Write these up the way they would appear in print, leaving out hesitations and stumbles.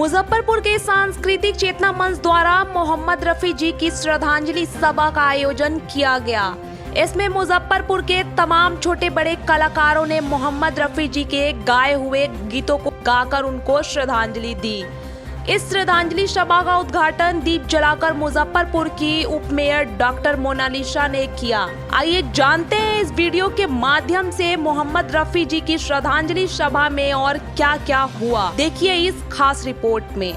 मुजफ्फरपुर के सांस्कृतिक चेतना मंच द्वारा मोहम्मद रफी जी की श्रद्धांजलि सभा का आयोजन किया गया। इसमें मुजफ्फरपुर के तमाम छोटे बड़े कलाकारों ने मोहम्मद रफी जी के गाए हुए गीतों को गाकर उनको श्रद्धांजलि दी। इस श्रद्धांजलि सभा का उद्घाटन दीप जलाकर मुजफ्फरपुर की उप मेयर डॉक्टर मोनालिसा ने किया। आइए जानते हैं इस वीडियो के माध्यम से मोहम्मद रफी जी की श्रद्धांजलि सभा में और क्या क्या हुआ। देखिए इस खास रिपोर्ट में।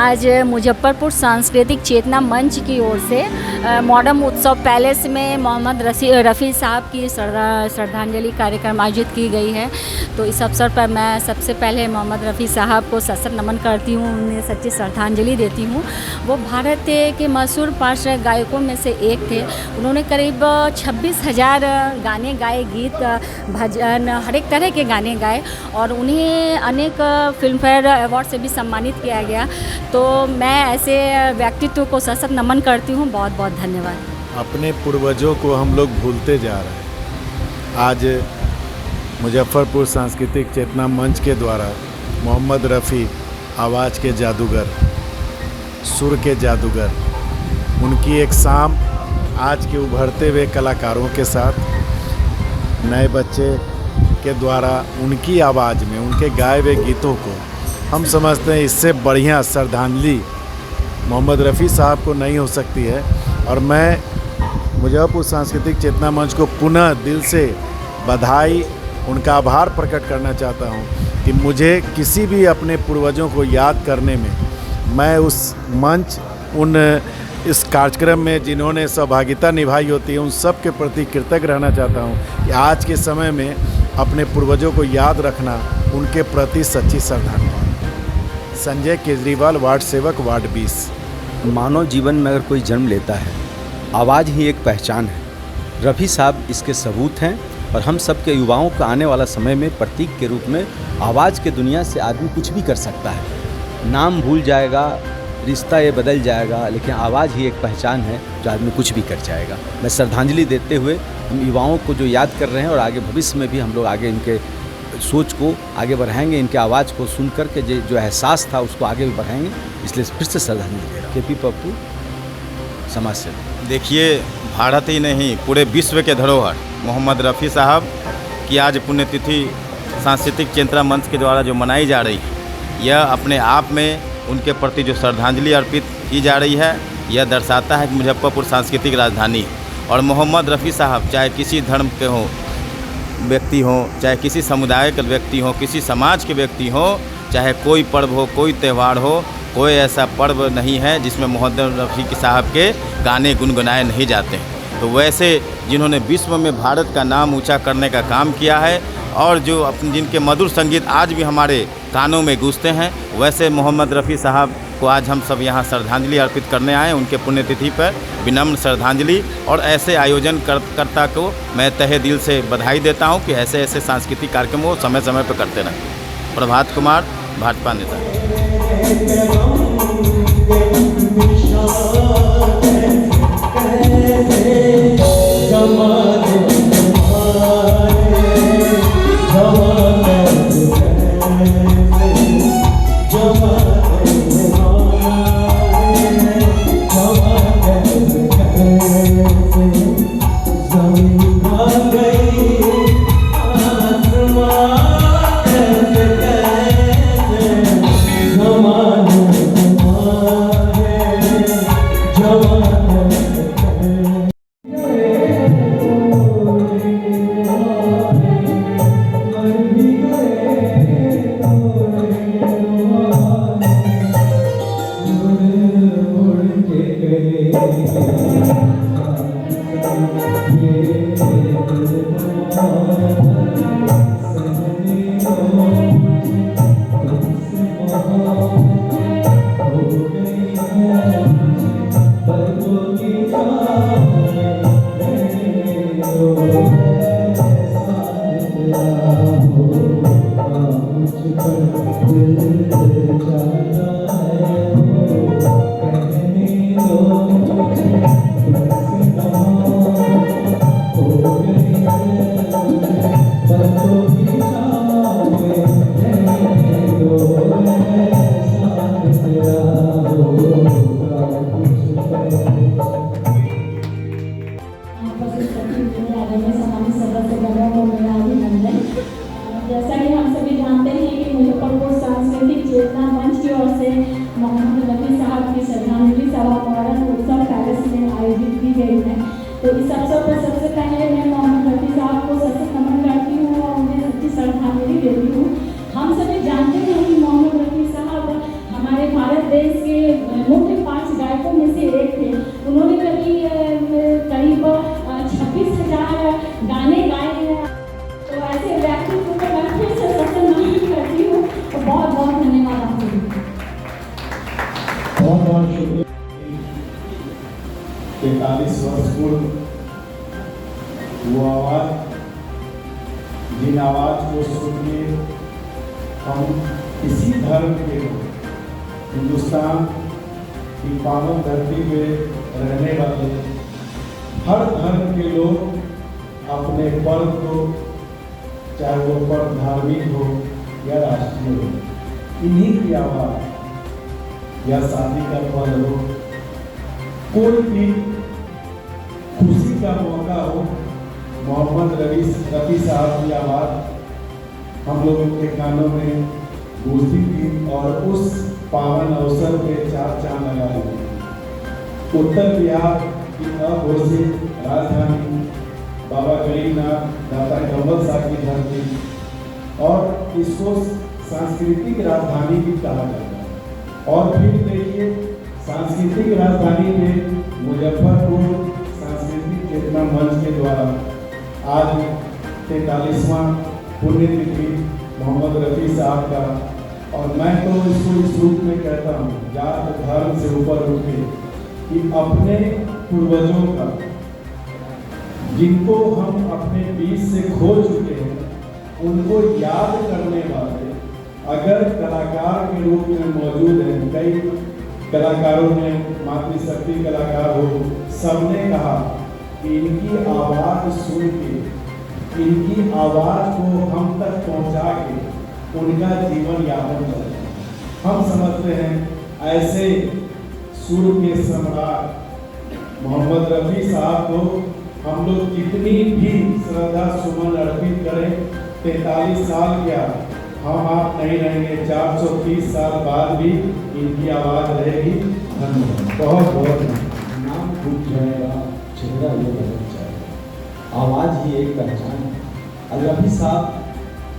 आज मुजफ्फरपुर सांस्कृतिक चेतना मंच की ओर से मॉडर्न उत्सव पैलेस में मोहम्मद रफ़ी साहब की श्रद्धांजलि कार्यक्रम आयोजित की गई है। तो इस अवसर पर मैं सबसे पहले मोहम्मद रफ़ी साहब को सशक्त नमन करती हूँ, उन्हें सच्ची श्रद्धांजलि देती हूँ। वो भारत के मशहूर पार्श्व गायकों में से एक थे। उन्होंने करीब 26,000 गाने गाए, गीत, भजन, हर एक तरह के गाने गाए और उन्हें अनेक फिल्म फेयर अवार्ड से भी सम्मानित किया गया। तो मैं ऐसे व्यक्तित्व को सशक्त नमन करती हूँ। बहुत बहुत धन्यवाद। अपने पूर्वजों को हम लोग भूलते जा रहे हैं। आज मुजफ्फरपुर सांस्कृतिक चेतना मंच के द्वारा मोहम्मद रफ़ी आवाज़ के जादूगर, सुर के जादूगर, उनकी एक शाम आज के उभरते हुए कलाकारों के साथ नए बच्चे के द्वारा उनकी आवाज़ में उनके गाए हुए गीतों को हम समझते हैं इससे बढ़िया श्रद्धांजलि मोहम्मद रफ़ी साहब को नहीं हो सकती है। और मैं मुजफ्फरपुर सांस्कृतिक चेतना मंच को पुनः दिल से बधाई, उनका आभार प्रकट करना चाहता हूं कि मुझे किसी भी अपने पूर्वजों को याद करने में, मैं उस मंच, इस कार्यक्रम में जिन्होंने सहभागिता निभाई होती है, उन सब के प्रति कृतज्ञ रहना चाहता हूं कि आज के समय में अपने पूर्वजों को याद रखना उनके प्रति सच्ची श्रद्धांजलि। संजय केजरीवाल, वार्ड सेवक, वार्ड 20। मानव जीवन में अगर कोई जन्म लेता है, आवाज़ ही एक पहचान है। रफ़ी साहब इसके सबूत हैं और हम सब के युवाओं का आने वाला समय में प्रतीक के रूप में आवाज़ के दुनिया से आदमी कुछ भी कर सकता है। नाम भूल जाएगा, रिश्ता ये बदल जाएगा, लेकिन आवाज़ ही एक पहचान है जो आदमी कुछ भी कर जाएगा। मैं श्रद्धांजलि देते हुए हम युवाओं को जो याद कर रहे हैं और आगे भविष्य में भी हम लोग आगे इनके सोच को आगे बढ़ाएंगे, इनके आवाज़ को सुन कर के जो एहसास था उसको आगे भी बढ़ाएंगे, इसलिए फिर से श्रद्धांजलि दे रहा हूँ। KP पप्पू, समाज सेवी। देखिए, भारत ही नहीं पूरे विश्व के धरोहर मोहम्मद रफ़ी साहब की आज पुण्यतिथि सांस्कृतिक चेतना मंच के द्वारा जो मनाई जा रही है, यह अपने आप में उनके प्रति जो श्रद्धांजलि अर्पित की जा रही है, यह दर्शाता है कि मुजफ्फरपुर सांस्कृतिक राजधानी है। और मोहम्मद रफ़ी साहब चाहे किसी धर्म के हों व्यक्ति हों, चाहे किसी समुदाय के व्यक्ति हों, किसी समाज के व्यक्ति हों, चाहे कोई पर्व हो, कोई त्यौहार हो, कोई ऐसा पर्व नहीं है जिसमें मोहम्मद रफ़ी साहब के गाने गुनगुनाए नहीं जाते हैं। तो वैसे जिन्होंने विश्व में भारत का नाम ऊंचा करने का काम किया है और जो अपने जिनके मधुर संगीत आज भी हमारे कानों में गूंजते हैं, वैसे मोहम्मद रफ़ी साहब को आज हम सब यहाँ श्रद्धांजलि अर्पित करने आए। उनके पुण्यतिथि पर विनम्र श्रद्धांजलि और ऐसे आयोजन करता को मैं तहे दिल से बधाई देता हूँ कि ऐसे ऐसे सांस्कृतिक कार्यक्रम वो समय समय पर करते रहें। प्रभात कुमार, भाजपा नेता। जैसा कि हम सभी जानते हैं कि मुजफ्फरपुर सांस्कृतिक चेतना मंच की ओर से मोहम्मद रफ़ी साहब की श्रद्धांजलि सभा मॉडर्न उत्सव पैलेस में आयोजित की गई है। तो इस अवसर पर सबसे पहले मैं मोहम्मद रफ़ी साहब को सबसे नमन करती हूँ और उन्हें सच्ची श्रद्धांजलि देती हूँ। हम सभी जानते हैं कि मोहम्मद रफ़ी साहब हमारे भारत देश के मुख्य 5 गायकों में से एक थे। उन्होंने करीब 26,000 गाने गाए हैं। तो ऐसे व्यक्तित्व को मैं फिर से सबसे नमन करती हूँ। तो बहुत बहुत धन्यवाद आपको। बहुत बहुत शुक्रिया। 43 वर्ष पूर्व वो आवाज़, जिन आवाज़ को सुन के हम किसी धर्म के हिंदुस्तान की पावन धरती पे रहने वाले हर धर्म के लोग अपने पर्व को, चाहे वो पर्व धार्मिक हो या राष्ट्रीय हो, इन्हीं की आवाज़ या शादी का पर्व हो, कोई भी खुशी का मौका हो, मोहम्मद रफ़ी साहब की आवाज़ हम लोगों के कानों में गूंजती थी और उस पावन अवसर पे 4 चांद लगा हुए। उत्तर बिहार की अघोषित राजधानी बाबा गरीबनाथ दाता कमल साहब की धरती और इसको सांस्कृतिक राजधानी भी कहा जाता है। और फिर देखिए, सांस्कृतिक राजधानी में मुजफ्फरपुर सांस्कृतिक चेतना मंच के द्वारा आज 43वां पुण्यतिथि मोहम्मद रफ़ी साहब का, और मैं तो इसको इस रूप में कहता हूँ, जात धर्म से ऊपर उठ के, कि अपने पूर्वजों का, जिनको हम अपने बीच से खो चुके हैं, उनको याद करने वाले अगर कलाकार के रूप में मौजूद हैं। कई कलाकारों ने, मातृशक्ति कलाकार हो, सबने कहा कि इनकी आवाज़ सुन के, इनकी आवाज़ को हम तक पहुंचा के उनका जीवन यापन करें। हम समझते हैं ऐसे सुर के सम्राट मोहम्मद रफ़ी साहब को हम लोग कितनी भी श्रद्धा सुमन अर्पित करें, 43 साल क्या, हम आप नहीं रहेंगे, 430 साल बाद भी इनकी आवाज़ रहेगी। धन्यवाद, बहुत बहुत नाम टूट जाएगा, चेहरा ये बदल जाएगा, आवाज़ ही एक पहचान है। रफ़ी साहब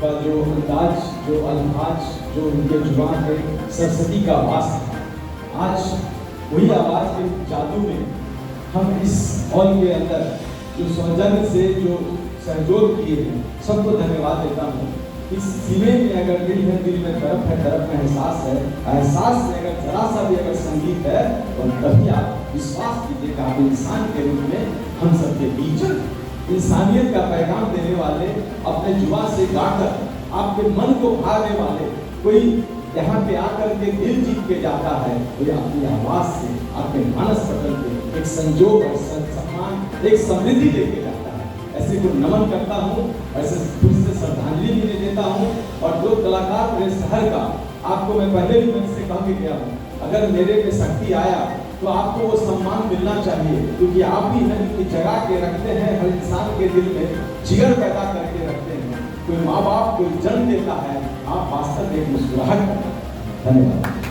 का जो अंदाज, जो अल्फाज, जो उनके जुबान है, सरस्वती का वास है। आज वही आवाज़ के जादू में हम इस हॉल के अंदर जो सौजन्य से जो सहयोग किए हैं सबको धन्यवाद देता हूँ। इस सीने में अगर दिल है, दिल में तरफ है, तरफ में एहसास है, एहसास में अगर जरा सा भी अगर संगीत है तो तभी आप विश्वास कीजिएगा आप इंसान के रूप में हम सबके बीच इंसानियत का पैगाम देने वाले, अपने जुबान से गाकर आपके मन को भाने वाले कोई यहाँ पे आकर के दिल जीत के जाता है, कोई अपनी आवाज़ से आपके मानस पटल पे एक संजोग और सम्मान, एक समृद्धि लेके जाता है। ऐसे को नमन करता हूँ, ऐसे खुद से श्रद्धांजलि भी देता हूँ। और जो कलाकार मेरे शहर का, आपको मैं पहले भी मन से कह के गया हूँ, अगर मेरे में शक्ति आया तो आपको वो सम्मान मिलना चाहिए, क्योंकि आप ही हैं कि जगा के रखते हैं हर इंसान के दिल में, जिगर पैदा करके रखते हैं। कोई माँ बाप कोई जन्म देता है, आप वास्तव में एक मुस्कुराहट करते हैं। धन्यवाद।